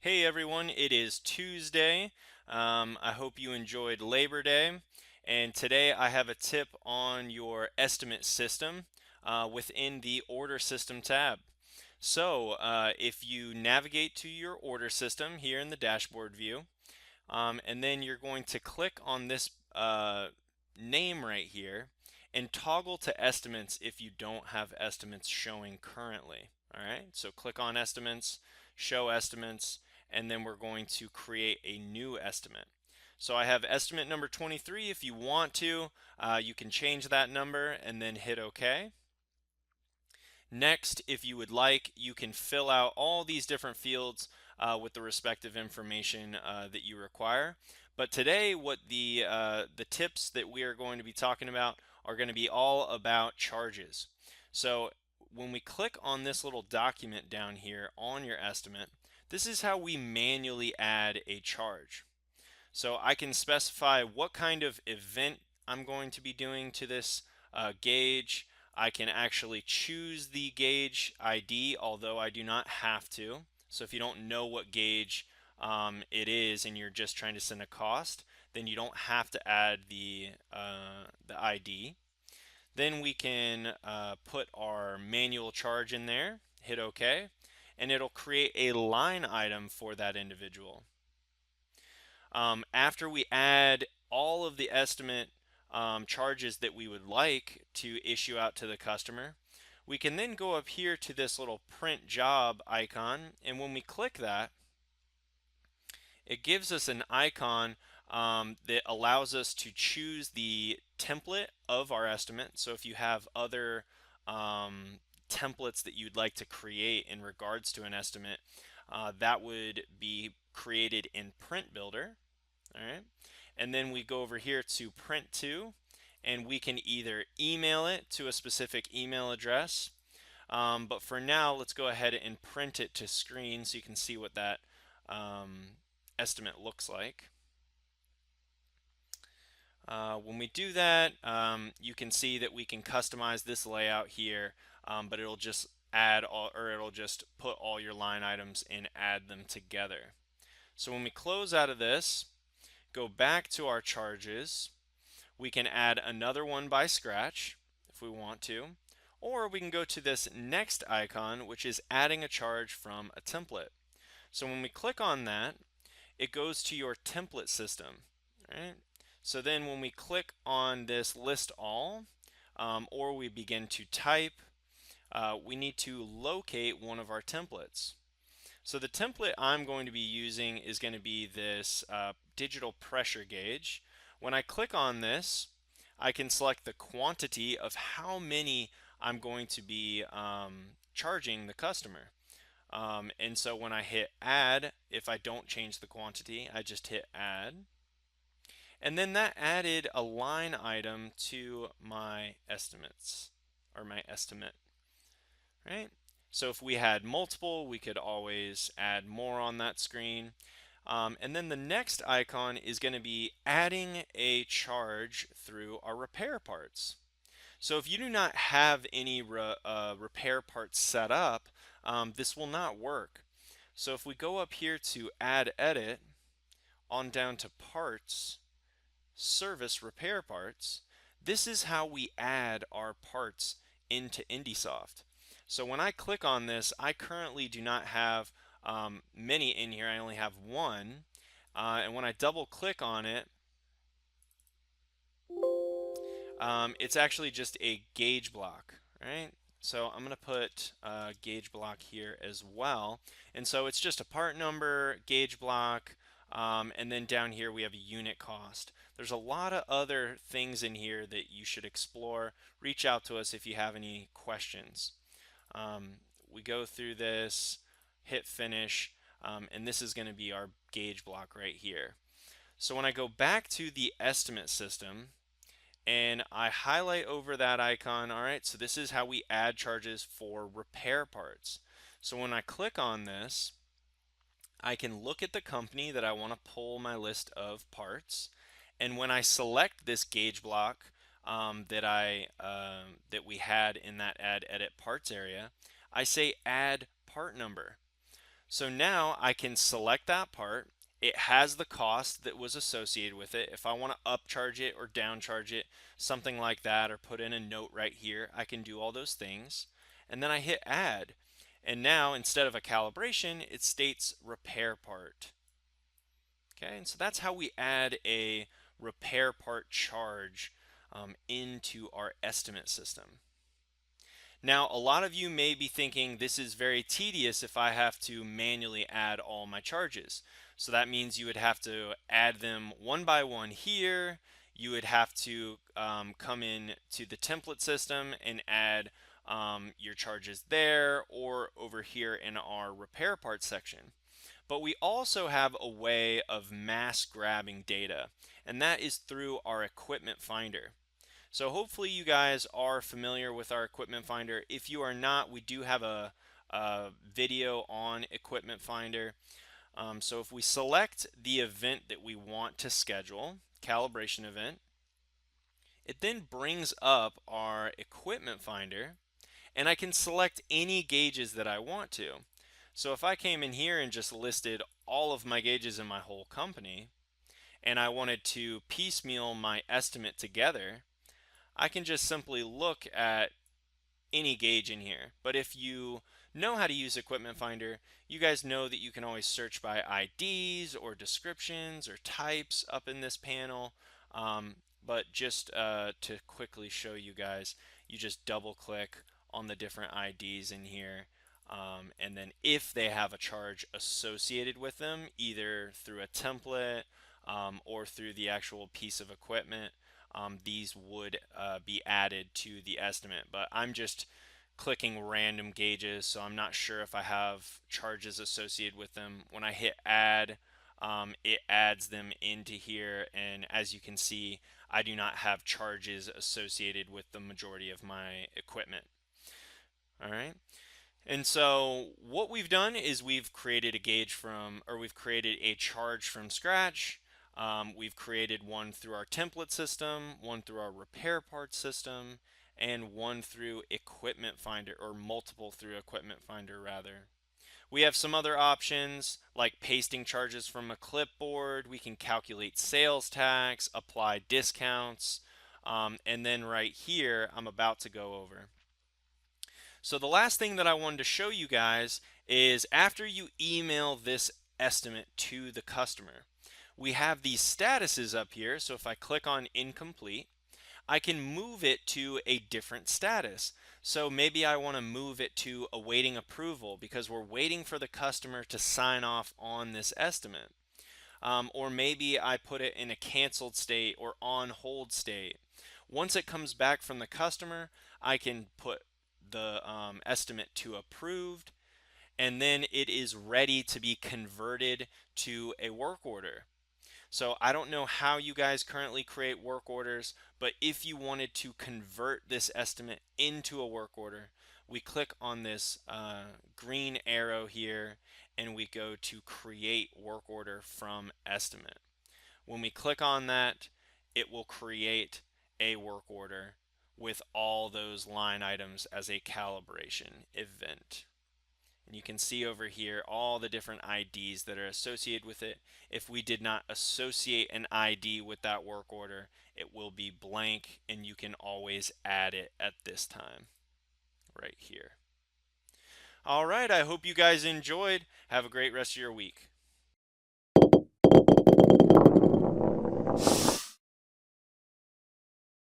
Hey everyone, it is Tuesday. I hope you enjoyed Labor Day. And today I have a tip on your estimate system within the order system tab. If you navigate to your order system here in the dashboard view, and then you're going to click on this name right here and toggle to estimates if you don't have estimates showing currently. All right, so click on estimates, show estimates, and then we're going to create a new estimate. So I have estimate number 23. If you want to, you can change that number and then hit OK. Next, if you would like, you can fill out all these different fields with the respective information that you require. But today, what the tips that we are going to be talking about are going to be all about charges. So when we click on this little document down here on your estimate, this is how we manually add a charge. So I can specify what kind of event I'm going to be doing to this gauge. I can actually choose the gauge ID, although I do not have to. So if you don't know what gauge it is and you're just trying to send a cost, then you don't have to add the ID. Then we can put our manual charge in there, hit OK, and it'll create a line item for that individual. After we add all of the estimate charges that we would like to issue out to the customer, we can then go up here to this little print job icon, and when we click that, it gives us an icon that allows us to choose the template of our estimate. So if you have other templates that you'd like to create in regards to an estimate, that would be created in Print Builder. All right, and then we go over here to print to, and we can either email it to a specific email address, but for now let's go ahead and print it to screen so you can see what that estimate looks like. When we do that, you can see that we can customize this layout here, but it'll just add all, or it'll just put all your line items and add them together. So when we close out of this, go back to our charges, we can add another one by scratch if we want to, or we can go to this next icon, which is adding a charge from a template. So when we click on that, it goes to your template system, right? So then when we click on this list all, or we begin to type, we need to locate one of our templates. So the template I'm going to be using is going to be this digital pressure gauge. When I click on this, I can select the quantity of how many I'm going to be charging the customer. And so when I hit add, if I don't change the quantity, I just hit add. And then that added a line item to my estimates, or my estimate, right? So if we had multiple, we could always add more on that screen. And then the next icon is going to be adding a charge through our repair parts. So if you do not have any repair parts set up, this will not work. So if we go up here to add edit, on down to parts, service repair parts, this is how we add our parts into IndySoft. So when I click on this, I currently do not have many in here. I only have one. And when I double click on it, it's actually just a gauge block, right? So I'm going to put a gauge block here as well. And so it's just a part number, gauge block, and then down here we have a unit cost. There's a lot of other things in here that you should explore. Reach out to us if you have any questions. We go through this, hit finish, and this is going to be our gauge block right here. So when I go back to the estimate system, and I highlight over that icon. All right, so this is how we add charges for repair parts. So when I click on this, I can look at the company that I want to pull my list of parts. And when I select this gauge block that we had in that add edit parts area, I say add part number. So now I can select that part. It has the cost that was associated with it. If I want to upcharge it or downcharge it, something like that, or put in a note right here, I can do all those things. And then I hit add. And now instead of a calibration, it states repair part. Okay, and so that's how we add a repair part charge into our estimate system. Now, a lot of you may be thinking this is very tedious if I have to manually add all my charges. So that means you would have to add them one by one here. You would have to come in to the template system and add your charges there or over here in our repair parts section. But we also have a way of mass grabbing data, and that is through our equipment finder. So hopefully you guys are familiar with our equipment finder. If you are not, we do have a video on equipment finder. So if we select the event that we want to schedule, calibration event, it then brings up our equipment finder, and I can select any gauges that I want to. So if I came in here and just listed all of my gauges in my whole company, and I wanted to piecemeal my estimate together, I can just simply look at any gauge in here. But if you know how to use Equipment Finder, you guys know that you can always search by IDs or descriptions or types up in this panel. But just to quickly show you guys, you just double click on the different IDs in here. And then if they have a charge associated with them, either through a template or through the actual piece of equipment, these would be added to the estimate. But I'm just clicking random gauges, so I'm not sure if I have charges associated with them. When I hit add, it adds them into here, and as you can see, I do not have charges associated with the majority of my equipment. All right. And so what we've done is we've created a gauge from, or we've created a charge from scratch. We've created one through our template system, one through our repair parts system, and one through equipment finder, or multiple through equipment finder rather. We have some other options like pasting charges from a clipboard. We can calculate sales tax, apply discounts, and then right here I'm about to go over. So the last thing that I wanted to show you guys is after you email this estimate to the customer, we have these statuses up here. So if I click on incomplete, I can move it to a different status. So maybe I want to move it to awaiting approval because we're waiting for the customer to sign off on this estimate. Or maybe I put it in a canceled state or on hold state. Once it comes back from the customer, I can put the estimate to approved, and then it is ready to be converted to a work order. So I don't know how you guys currently create work orders, but if you wanted to convert this estimate into a work order, we click on this green arrow here and we go to create work order from estimate. When we click on that, it will create a work order with all those line items as a calibration event. And you can see over here all the different IDs that are associated with it. If we did not associate an ID with that work order, it will be blank, and you can always add it at this time right here. All right, I hope you guys enjoyed. Have a great rest of your week.